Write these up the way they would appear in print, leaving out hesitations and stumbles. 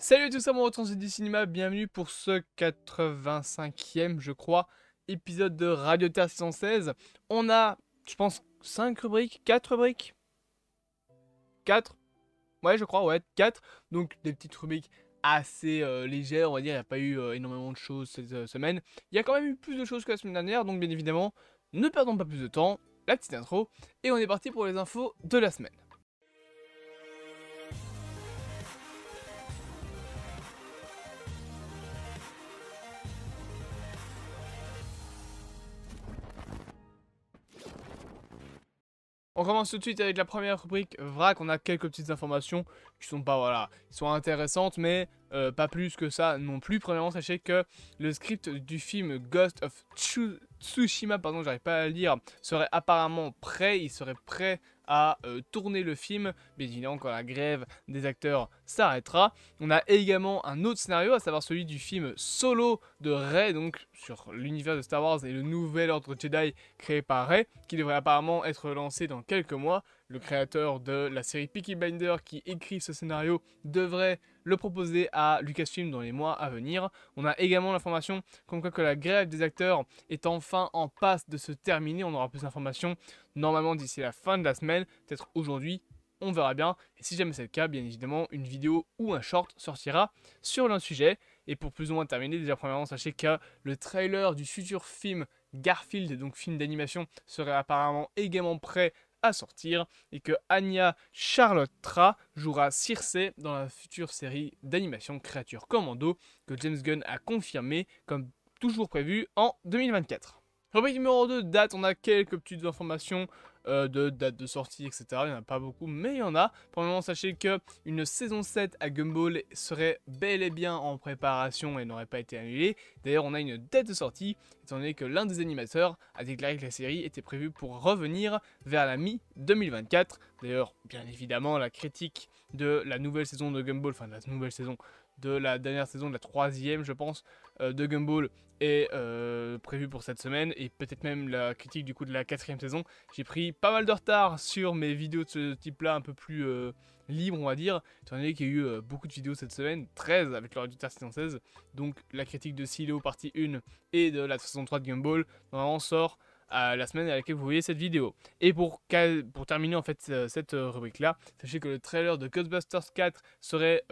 Salut à tous, amoureux du cinéma, bienvenue pour ce 85e, je crois, épisode de Radio Terre 616. On a, je pense, 5 rubriques, 4 rubriques 4. Ouais, je crois, ouais, 4. Donc des petites rubriques assez légères, on va dire, il n'y a pas eu énormément de choses cette semaine. Il y a quand même eu plus de choses que la semaine dernière, donc bien évidemment, ne perdons pas plus de temps, la petite intro, et on est parti pour les infos de la semaine. On commence tout de suite avec la première rubrique vrac. On a quelques petites informations qui sont pas, voilà, qui sont intéressantes, mais pas plus que ça non plus. Premièrement, sachez que le script du film Ghost of Tsushima, pardon, j'arrive pas à le lire, serait apparemment prêt. Il serait prêt à tourner le film, mais évidemment quand la grève des acteurs s'arrêtera. On a également un autre scénario, à savoir celui du film Solo de Rey, donc sur l'univers de Star Wars et le nouvel ordre Jedi créé par Rey, qui devrait apparemment être lancé dans quelques mois. Le créateur de la série Peaky Blinders qui écrit ce scénario devrait le proposer à Lucasfilm dans les mois à venir. On a également l'information comme quoi que la grève des acteurs est enfin en passe de se terminer. On aura plus d'informations normalement d'ici la fin de la semaine, peut-être aujourd'hui, on verra bien. Et si jamais c'est le cas, bien évidemment, une vidéo ou un short sortira sur le sujet. Et pour plus ou moins terminer, déjà premièrement, sachez que le trailer du futur film Garfield, donc film d'animation, serait apparemment également prêt à sortir, et que Anya Charlotte-Tra jouera Circe dans la future série d'animation Créature Commando que James Gunn a confirmé comme toujours prévu en 2024. Rubrique numéro 2, date, on a quelques petites informations de date de sortie, etc. Il n'y en a pas beaucoup, mais il y en a. Pour le moment, sachez qu'une saison 7 à Gumball serait bel et bien en préparation et n'aurait pas été annulée. D'ailleurs, on a une date de sortie, étant donné que l'un des animateurs a déclaré que la série était prévue pour revenir vers la mi-2024. D'ailleurs, bien évidemment, la critique de la nouvelle saison de Gumball, enfin de la nouvelle saison, de la dernière saison, de la troisième je pense, de Gumball est prévue pour cette semaine, et peut-être même la critique du coup de la quatrième saison. J'ai pris pas mal de retard sur mes vidéos de ce type là, un peu plus libres on va dire, étant donné qu'il y a eu beaucoup de vidéos cette semaine, 13 avec le résultat saison 16, donc la critique de Silo partie 1 et de la saison 3 de Gumball normalement sort à la semaine à laquelle vous voyez cette vidéo. Et pour terminer en fait cette rubrique là, sachez que le trailer de Ghostbusters 4 serait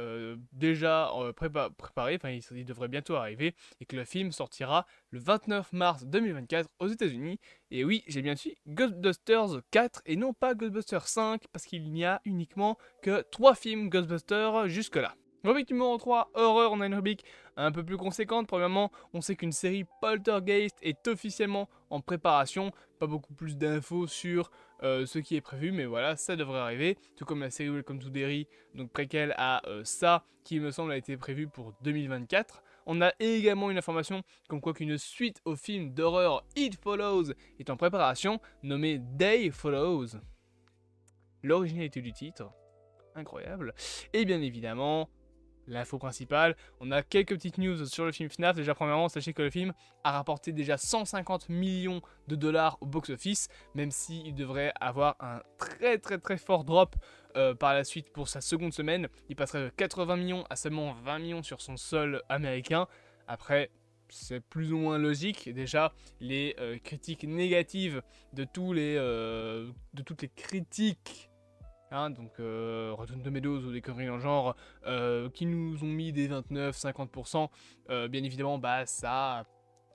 déjà préparé, enfin il devrait bientôt arriver, et que le film sortira le 29 mars 2024 aux États-Unis. Et oui, j'ai bien dit Ghostbusters 4 et non pas Ghostbusters 5, parce qu'il n'y a uniquement que 3 films Ghostbusters jusque là. Rubrique numéro 3, horreur, on a une rubrique un peu plus conséquente. Premièrement, on sait qu'une série Poltergeist est officiellement en préparation. Pas beaucoup plus d'infos sur ce qui est prévu, mais voilà, ça devrait arriver. Tout comme la série Welcome to Derry, donc préquelle à ça, qui me semble a été prévue pour 2024. On a également une information comme quoi qu'une suite au film d'horreur It Follows est en préparation, nommée Day Follows. L'originalité du titre, incroyable. Et bien évidemment, l'info principale, on a quelques petites news sur le film FNAF. Déjà premièrement, sachez que le film a rapporté déjà 150 millions de dollars au box-office, même s'il devrait avoir un très fort drop par la suite pour sa seconde semaine. Il passerait de 80 millions à seulement 20 millions sur son sol américain. Après, c'est plus ou moins logique. Déjà, les critiques négatives de toutes les critiques, donc Rotten Tomatoes ou des conneries dans le genre, qui nous ont mis des 29-50%, bien évidemment, bah ça a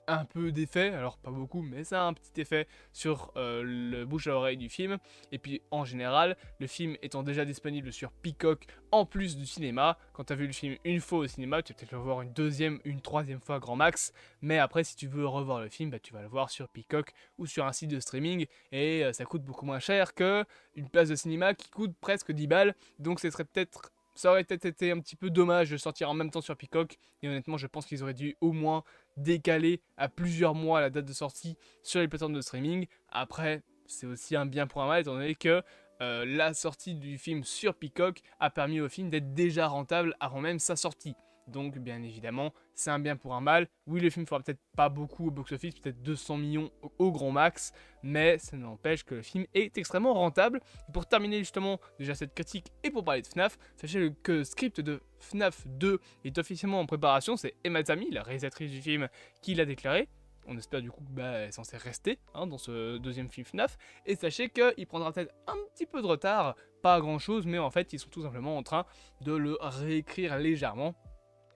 un peu d'effet, alors pas beaucoup, mais ça a un petit effet sur le bouche à oreille du film. Et puis en général, le film étant déjà disponible sur Peacock en plus du cinéma, quand tu as vu le film une fois au cinéma, tu vas peut-être le voir une deuxième, une troisième fois grand max, mais après si tu veux revoir le film, bah, tu vas le voir sur Peacock ou sur un site de streaming, et ça coûte beaucoup moins cher que une place de cinéma qui coûte presque 10 balles, donc ça aurait peut-être été un petit peu dommage de sortir en même temps sur Peacock, et honnêtement je pense qu'ils auraient dû au moins décaler à plusieurs mois la date de sortie sur les plateformes de streaming. Après, c'est aussi un bien pour un mal, étant donné que la sortie du film sur Peacock a permis au film d'être déjà rentable avant même sa sortie. Donc bien évidemment, c'est un bien pour un mal. Oui, le film fera peut-être pas beaucoup au box-office, peut-être 200 millions au grand max, mais ça n'empêche que le film est extrêmement rentable. Et pour terminer justement déjà cette critique et pour parler de FNAF, sachez que le script de FNAF 2 est officiellement en préparation. C'est Emma Tammy, la réalisatrice du film, qui l'a déclaré. On espère du coup qu'elle est censée rester dans ce deuxième film FNAF. Et sachez qu'il prendra peut-être un petit peu de retard, pas grand chose, mais en fait ils sont tout simplement en train de le réécrire légèrement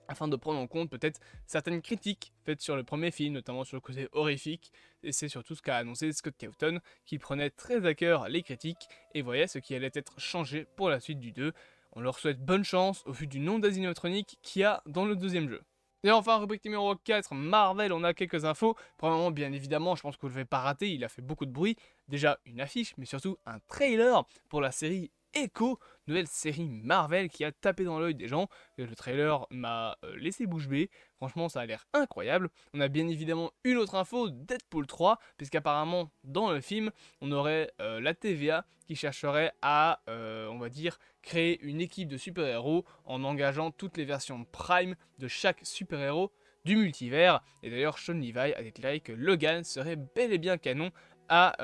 afin de prendre en compte peut-être certaines critiques faites sur le premier film, notamment sur le côté horrifique, et c'est surtout ce qu'a annoncé Scott Cawthon, qui prenait très à cœur les critiques et voyait ce qui allait être changé pour la suite du 2. On leur souhaite bonne chance au vu du nombre d'animatroniques qu'il y a dans le deuxième jeu. Et enfin, rubrique numéro 4, Marvel, on a quelques infos. Premièrement, bien évidemment, je pense que vous ne l'avez pas raté, il a fait beaucoup de bruit. Déjà une affiche, mais surtout un trailer pour la série Echo, nouvelle série Marvel qui a tapé dans l'œil des gens. Et le trailer m'a laissé bouche bée, franchement ça a l'air incroyable. On a bien évidemment une autre info, Deadpool 3, puisqu'apparemment dans le film, on aurait la TVA qui chercherait à, on va dire, créer une équipe de super-héros en engageant toutes les versions Prime de chaque super-héros du multivers. Et d'ailleurs, Sean Levi a déclaré que Logan serait bel et bien canon à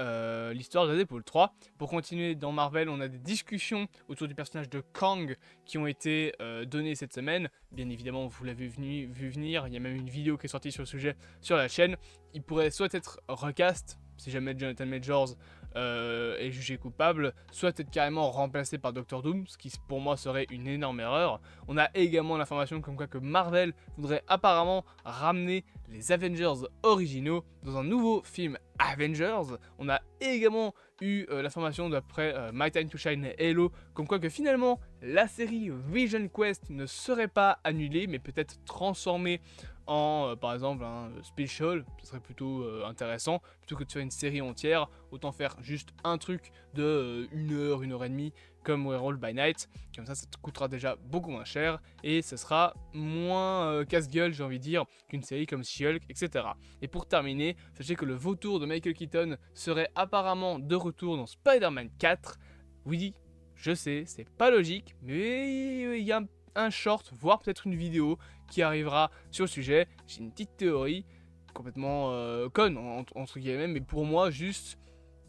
l'histoire de Deadpool 3. Pour continuer dans Marvel, on a des discussions autour du personnage de Kang qui ont été données cette semaine. Bien évidemment, vous l'avez vu venir, il y a même une vidéo qui est sortie sur le sujet sur la chaîne. Il pourrait soit être recast, si jamais Jonathan Majors est jugé coupable, soit être carrément remplacé par Doctor Doom, ce qui pour moi serait une énorme erreur. On a également l'information comme quoi que Marvel voudrait apparemment ramener les Avengers originaux dans un nouveau film Avengers. On a également eu l'information d'après My Time to Shine et Halo, comme quoi que finalement la série Vision Quest ne serait pas annulée, mais peut-être transformée en par exemple un special. Ce serait plutôt intéressant, plutôt que de faire une série entière, autant faire juste un truc de 1 heure et demie comme Werewolf by Night, comme ça te coûtera déjà beaucoup moins cher et ce sera moins casse-gueule, j'ai envie de dire, qu'une série comme She-Hulk, etc. Et pour terminer, sachez que le vautour de Michael Keaton serait apparemment de retour dans Spider-Man 4. Oui, je sais, c'est pas logique, mais il y a un short, voire peut-être une vidéo qui arrivera sur le sujet. J'ai une petite théorie, complètement conne, entre guillemets, mais pour moi, juste,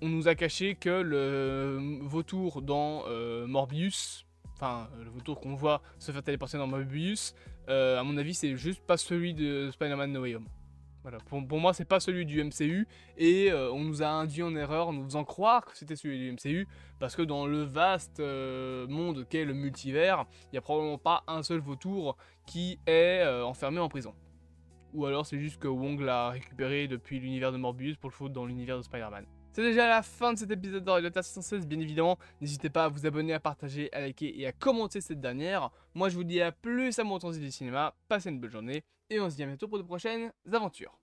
on nous a caché que le vautour dans Morbius, enfin, le vautour qu'on voit se faire téléporter dans Morbius, à mon avis, c'est juste pas celui de Spider-Man No Way Home. Voilà, pour moi, c'est pas celui du MCU, et on nous a induit en erreur en nous faisant croire que c'était celui du MCU, parce que dans le vaste monde qu'est le multivers, il n'y a probablement pas un seul vautour qui est enfermé en prison. Ou alors c'est juste que Wong l'a récupéré depuis l'univers de Morbius pour le foutre dans l'univers de Spider-Man. C'est déjà la fin de cet épisode de Radio 616, bien évidemment. N'hésitez pas à vous abonner, à partager, à liker et à commenter cette dernière. Moi je vous dis à plus à mon temps du cinéma, passez une bonne journée et on se dit à bientôt pour de prochaines aventures.